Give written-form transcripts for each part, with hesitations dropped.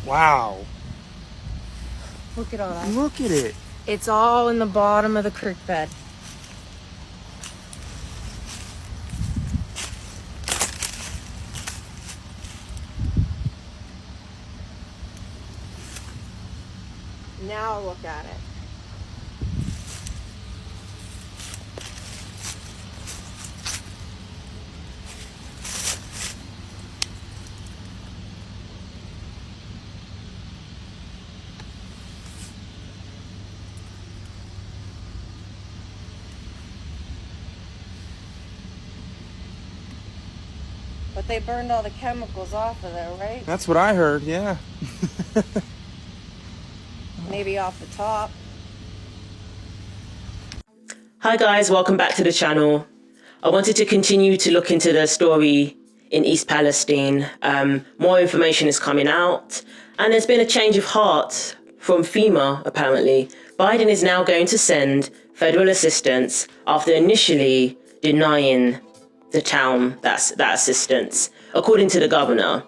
Wow. Look at all that. Look at it. It's all in the bottom of the creek bed. Now look at it. But they burned all the chemicals off of there, right? That's what I heard, yeah. Maybe off the top. Hi guys, welcome back to the channel. I wanted to continue to look into the story in East Palestine. More information is coming out, and there's been a change of heart from FEMA, apparently. Biden is now going to send federal assistance after initially denying the town that assistance, according to the governor,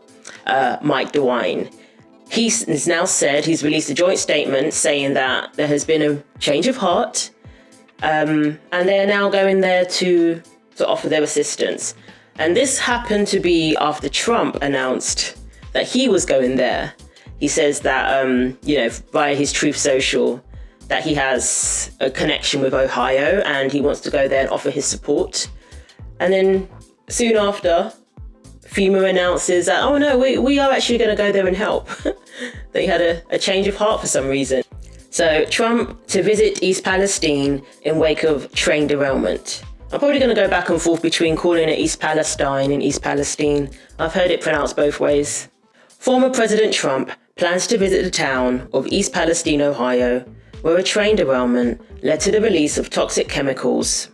Mike DeWine. He's now said, he's released a joint statement saying that there has been a change of heart, and they're now going there to offer their assistance. And this happened to be after Trump announced that he was going there. He says that, via his Truth Social, that he has a connection with Ohio and he wants to go there and offer his support. And then soon after, FEMA announces that, oh no, we are actually going to go there and help. They had a change of heart for some reason. So Trump to visit East Palestine in wake of train derailment. I'm probably going to go back and forth between calling it East Palestine and East Palestine. I've heard it pronounced both ways. Former President Trump plans to visit the town of East Palestine, Ohio, where a train derailment led to the release of toxic chemicals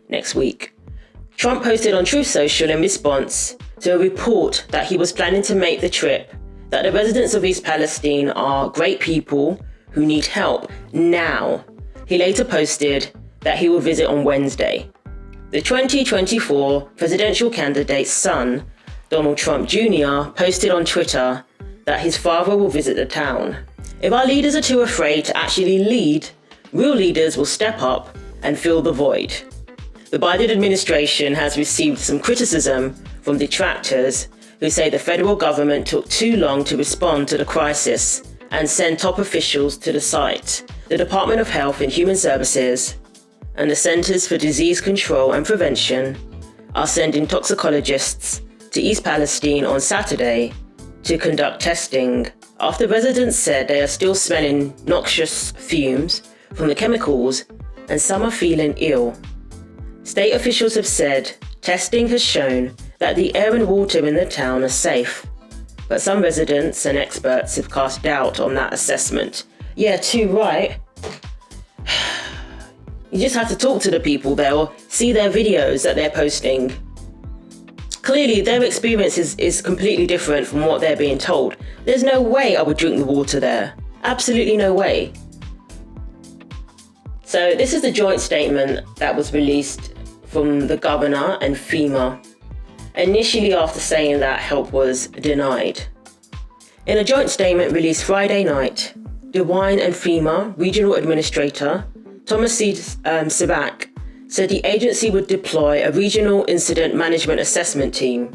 next week. Trump posted on Truth Social in response to a report that he was planning to make the trip, that the residents of East Palestine are great people who need help now. He later posted that he will visit on Wednesday. The 2024 presidential candidate's son, Donald Trump Jr., posted on Twitter that his father will visit the town. If our leaders are too afraid to actually lead, real leaders will step up and fill the void. The Biden administration has received some criticism from detractors who say the federal government took too long to respond to the crisis and send top officials to the site. The Department of Health and Human Services and the Centers for Disease Control and Prevention are sending toxicologists to East Palestine on Saturday to conduct testing after residents said they are still smelling noxious fumes from the chemicals and some are feeling ill. State officials have said testing has shown that the air and water in the town are safe, but some residents and experts have cast doubt on that assessment. Yeah, too right. You just have to talk to the people there or see their videos that they're posting. Clearly, their experience is completely different from what they're being told. There's no way I would drink the water there. Absolutely no way. So this is the joint statement that was released from the governor and FEMA, initially after saying that help was denied. In a joint statement released Friday night, DeWine and FEMA Regional Administrator Thomas C. Sabak said the agency would deploy a Regional Incident Management Assessment Team,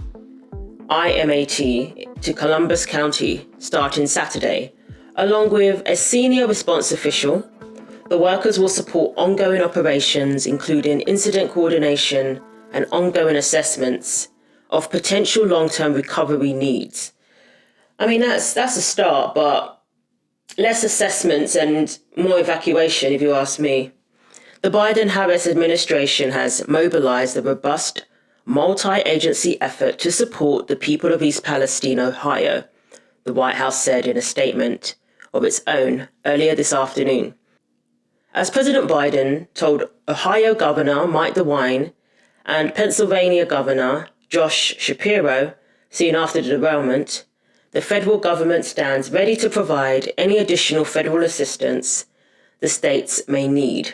IMAT, to Columbus County starting Saturday, along with a senior response official. The workers will support ongoing operations, including incident coordination and ongoing assessments of potential long-term recovery needs. I mean, that's a start, but less assessments and more evacuation, if you ask me. The Biden-Harris administration has mobilized a robust, multi-agency effort to support the people of East Palestine, Ohio, the White House said in a statement of its own earlier this afternoon. As President Biden told Ohio Governor Mike DeWine and Pennsylvania Governor Josh Shapiro soon after the derailment, the federal government stands ready to provide any additional federal assistance the states may need.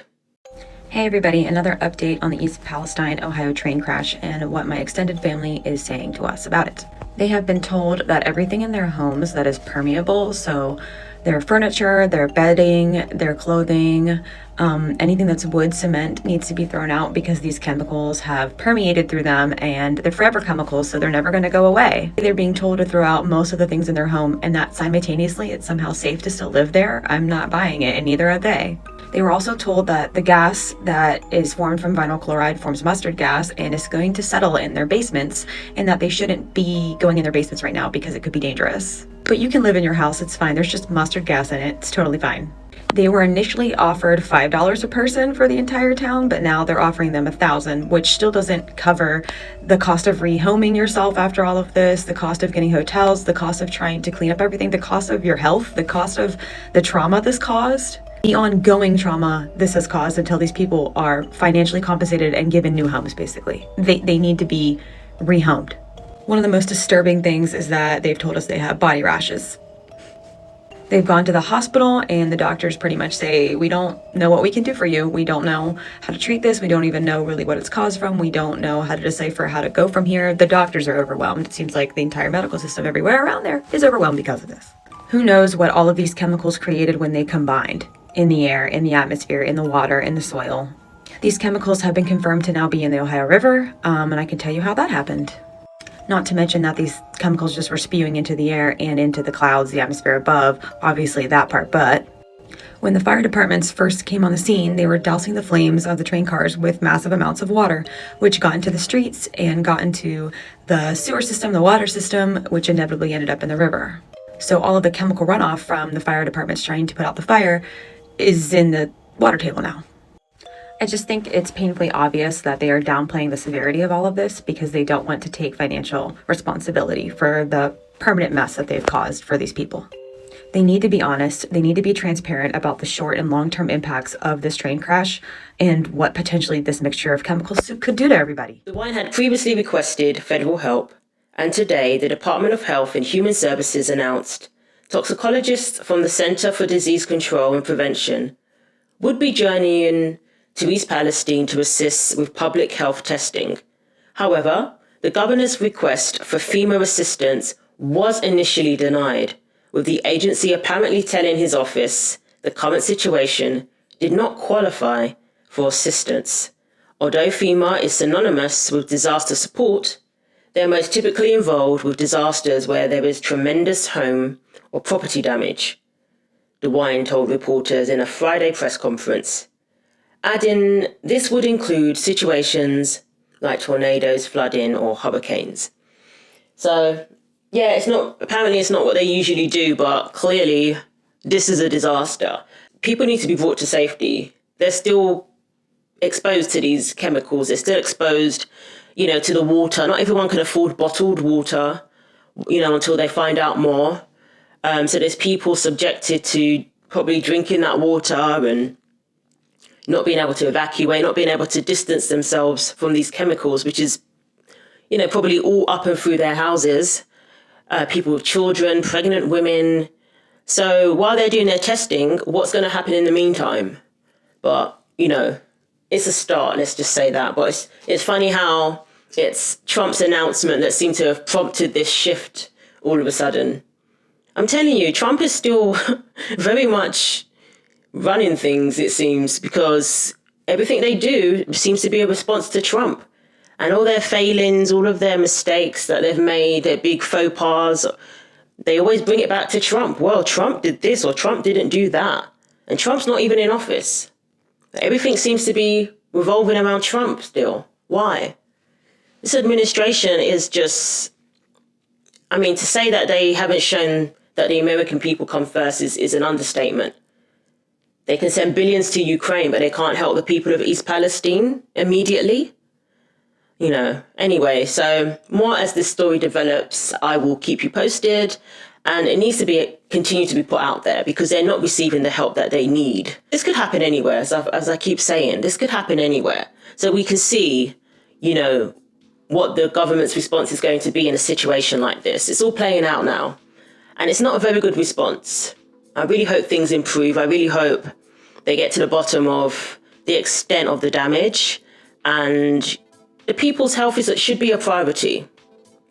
Hey everybody, another update on the East Palestine, Ohio train crash and what my extended family is saying to us about it. They have been told that everything in their homes that is permeable, so their furniture, their bedding, their clothing, anything that's wood, cement needs to be thrown out because these chemicals have permeated through them and they're forever chemicals, so they're never going to go away. They're being told to throw out most of the things in their home and that simultaneously it's somehow safe to still live there. I'm not buying it, and neither are they. They were also told that the gas that is formed from vinyl chloride forms mustard gas and is going to settle in their basements, and that they shouldn't be going in their basements right now because it could be dangerous. But you can live in your house, it's fine. There's just mustard gas in it. It's totally fine. They were initially offered $5 a person for the entire town, but now they're offering them $1,000, which still doesn't cover the cost of rehoming yourself after all of this, the cost of getting hotels, the cost of trying to clean up everything, the cost of your health, the cost of the trauma this caused, the ongoing trauma this has caused until these people are financially compensated and given new homes, basically. They need to be rehomed. One of the most disturbing things is that they've told us they have body rashes. They've gone to the hospital and the doctors pretty much say, we don't know what we can do for you. We don't know how to treat this. We don't even know really what it's caused from. We don't know how to decipher how to go from here. The doctors are overwhelmed. It seems like the entire medical system everywhere around there is overwhelmed because of this. Who knows what all of these chemicals created when they combined in the air, in the atmosphere, in the water, in the soil. These chemicals have been confirmed to now be in the Ohio River, and I can tell you how that happened. Not to mention that these chemicals just were spewing into the air and into the clouds, the atmosphere above, obviously that part, but when the fire departments first came on the scene, they were dousing the flames of the train cars with massive amounts of water, which got into the streets and got into the sewer system, the water system, which inevitably ended up in the river. So all of the chemical runoff from the fire departments trying to put out the fire is in the water table now. I just think it's painfully obvious that they are downplaying the severity of all of this because they don't want to take financial responsibility for the permanent mess that they've caused for these people. They need to be honest. They need to be transparent about the short and long-term impacts of this train crash and what potentially this mixture of chemicals could do to everybody.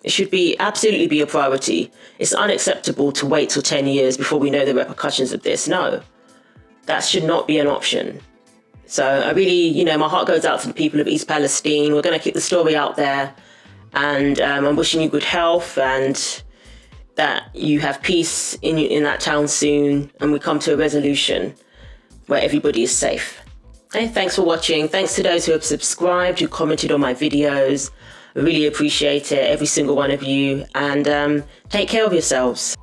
It should be absolutely be a priority. It's unacceptable to wait till 10 years before we know the repercussions of this. No, that should not be an option. So I really, my heart goes out to the people of East Palestine. We're going to keep the story out there. And I'm wishing you good health and that you have peace in that town soon. And we come to a resolution where everybody is safe. Hey, thanks for watching. Thanks to those who have subscribed, who commented on my videos. I really appreciate it, every single one of you. And take care of yourselves.